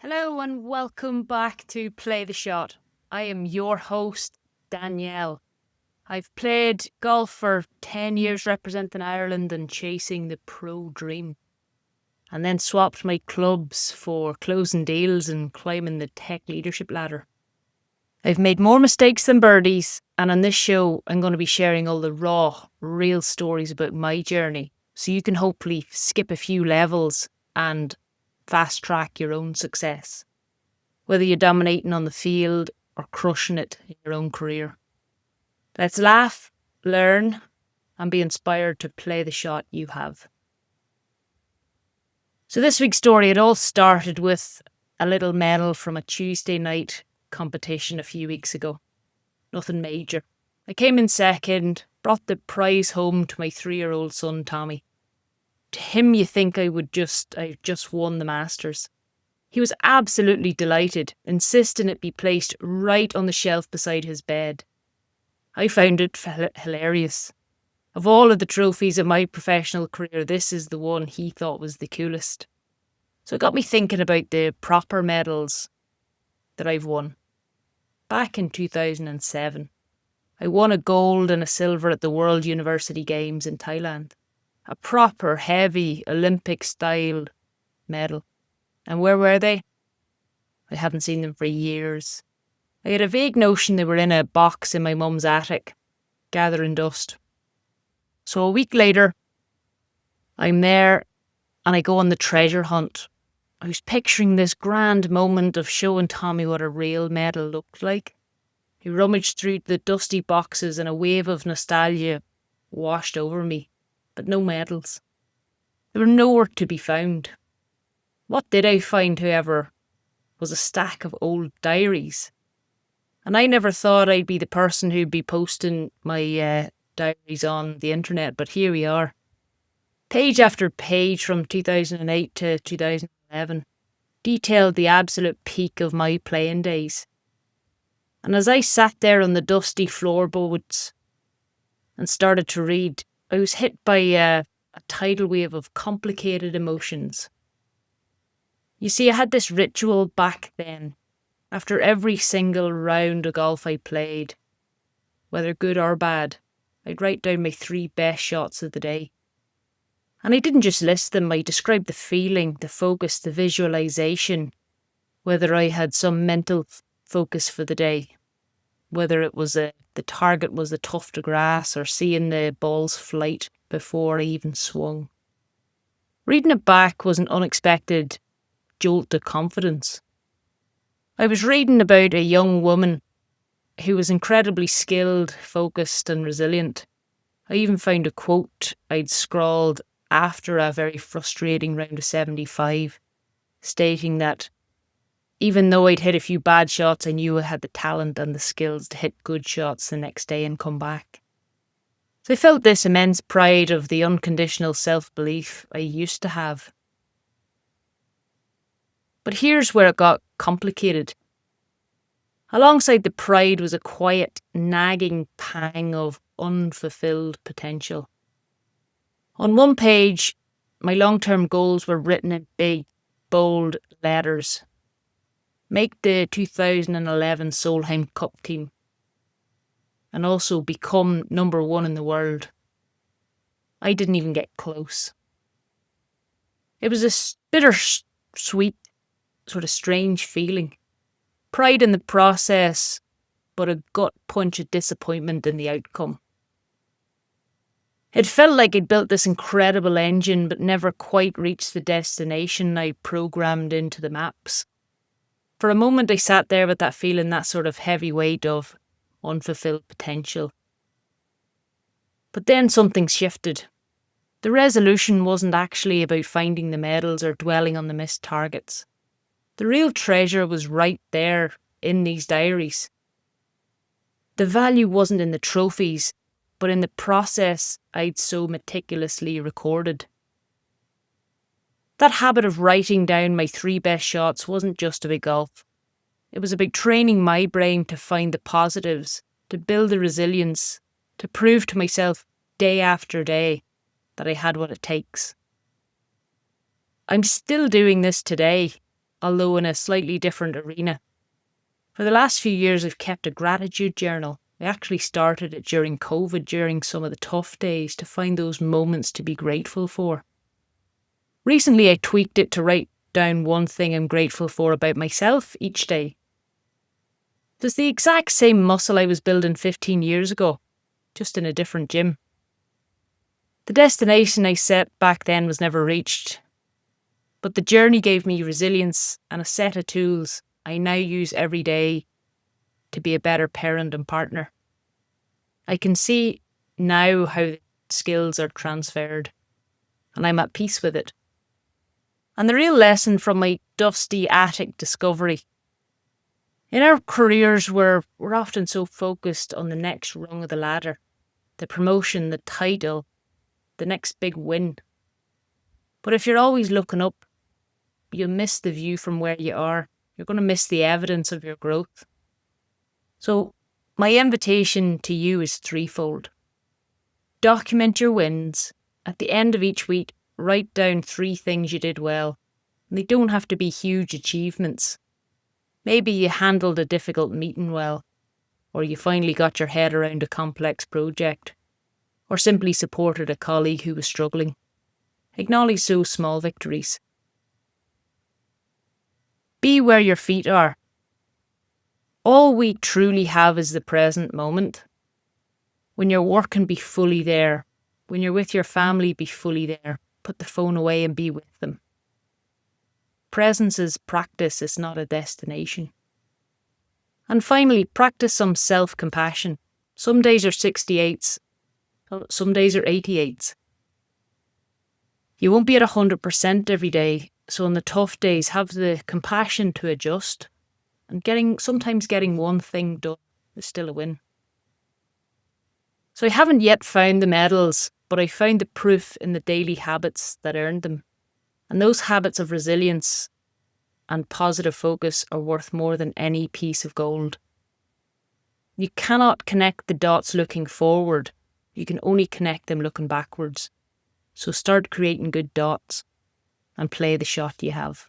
Hello and welcome back to Play the Shot. I am your host, Danielle. I've played golf for 10 years representing Ireland and chasing the pro dream, and then swapped my clubs for closing deals and climbing the tech leadership ladder. I've made more mistakes than birdies, and on this show, I'm going to be sharing all the raw, real stories about my journey, so you can hopefully skip a few levels and fast track your own success, whether you're dominating on the field or crushing it in your own career. Let's laugh, learn, and be inspired to play the shot you have. So this week's story, it all started with a little medal from a Tuesday night competition a few weeks ago. Nothing major. I came in second, brought the prize home to my 3-year-old son, Tommy. To him, you think I just won the Masters. He was absolutely delighted, insisting it be placed right on the shelf beside his bed. I found it hilarious. Of all of the trophies of my professional career, this is the one he thought was the coolest. So it got me thinking about the proper medals that I've won. Back in 2007, I won a gold and a silver at the World University Games in Thailand. A proper, heavy, Olympic-style medal. And where were they? I hadn't seen them for years. I had a vague notion they were in a box in my mum's attic, gathering dust. So a week later, I'm there and I go on the treasure hunt. I was picturing this grand moment of showing Tommy what a real medal looked like. He rummaged through the dusty boxes and a wave of nostalgia washed over me, but no medals. They were nowhere to be found. What did I find, however, was a stack of old diaries. And I never thought I'd be the person who'd be posting my diaries on the internet, but here we are. Page after page from 2008 to 2011 detailed the absolute peak of my playing days. And as I sat there on the dusty floorboards and started to read, I was hit by a tidal wave of complicated emotions. You see, I had this ritual back then. After every single round of golf I played, whether good or bad, I'd write down my 3 best shots of the day. And I didn't just list them, I described the feeling, the focus, the visualization, whether I had some mental focus for the day, whether it was the target was the tuft of grass or seeing the ball's flight before I even swung. Reading it back was an unexpected jolt of confidence. I was reading about a young woman who was incredibly skilled, focused and resilient. I even found a quote I'd scrawled after a very frustrating round of 75, stating that even though I'd hit a few bad shots, I knew I had the talent and the skills to hit good shots the next day and come back. So I felt this immense pride of the unconditional self-belief I used to have. But here's where it got complicated. Alongside the pride was a quiet, nagging pang of unfulfilled potential. On one page, my long-term goals were written in big, bold letters. Make the 2011 Solheim Cup team. And also become number 1 in the world. I didn't even get close. It was a bittersweet, sort of strange feeling. Pride in the process, but a gut punch of disappointment in the outcome. It felt like I'd built this incredible engine, but never quite reached the destination I programmed into the maps. For a moment, I sat there with that feeling, that sort of heavy weight of unfulfilled potential. But then something shifted. The resolution wasn't actually about finding the medals or dwelling on the missed targets. The real treasure was right there in these diaries. The value wasn't in the trophies, but in the process I'd so meticulously recorded. That habit of writing down my 3 best shots wasn't just about golf. It was about training my brain to find the positives, to build the resilience, to prove to myself day after day that I had what it takes. I'm still doing this today. although in a slightly different arena. For the last few years, I've kept a gratitude journal. I actually started it during COVID, during some of the tough days, to find those moments to be grateful for. Recently, I tweaked it to write down one thing I'm grateful for about myself each day. There's the exact same muscle I was building 15 years ago, just in a different gym. The destination I set back then was never reached, but the journey gave me resilience and a set of tools I now use every day to be a better parent and partner. I can see now how the skills are transferred, and I'm at peace with it. And the real lesson from my dusty attic discovery: in our careers, we're often so focused on the next rung of the ladder, the promotion, the title, the next big win. But if you're always looking up, you'll miss the view from where you are. You're going to miss the evidence of your growth. So my invitation to you is threefold. Document your wins. At the end of each week, write down 3 things you did well. And they don't have to be huge achievements. Maybe you handled a difficult meeting well, or you finally got your head around a complex project, or simply supported a colleague who was struggling. Acknowledge those small victories. Be where your feet are. All we truly have is the present moment. When you're working, be fully there. When you're with your family, be fully there. Put the phone away and be with them. Presence is practice, it's not a destination. And finally, practice some self-compassion. Some days are 68s, some days are 88s. You won't be at 100% every day, so on the tough days, have the compassion to adjust. And sometimes getting one thing done is still a win. So I haven't yet found the medals, but I found the proof in the daily habits that earned them. And those habits of resilience and positive focus are worth more than any piece of gold. You cannot connect the dots looking forward. You can only connect them looking backwards. So start creating good dots and play the shot you have.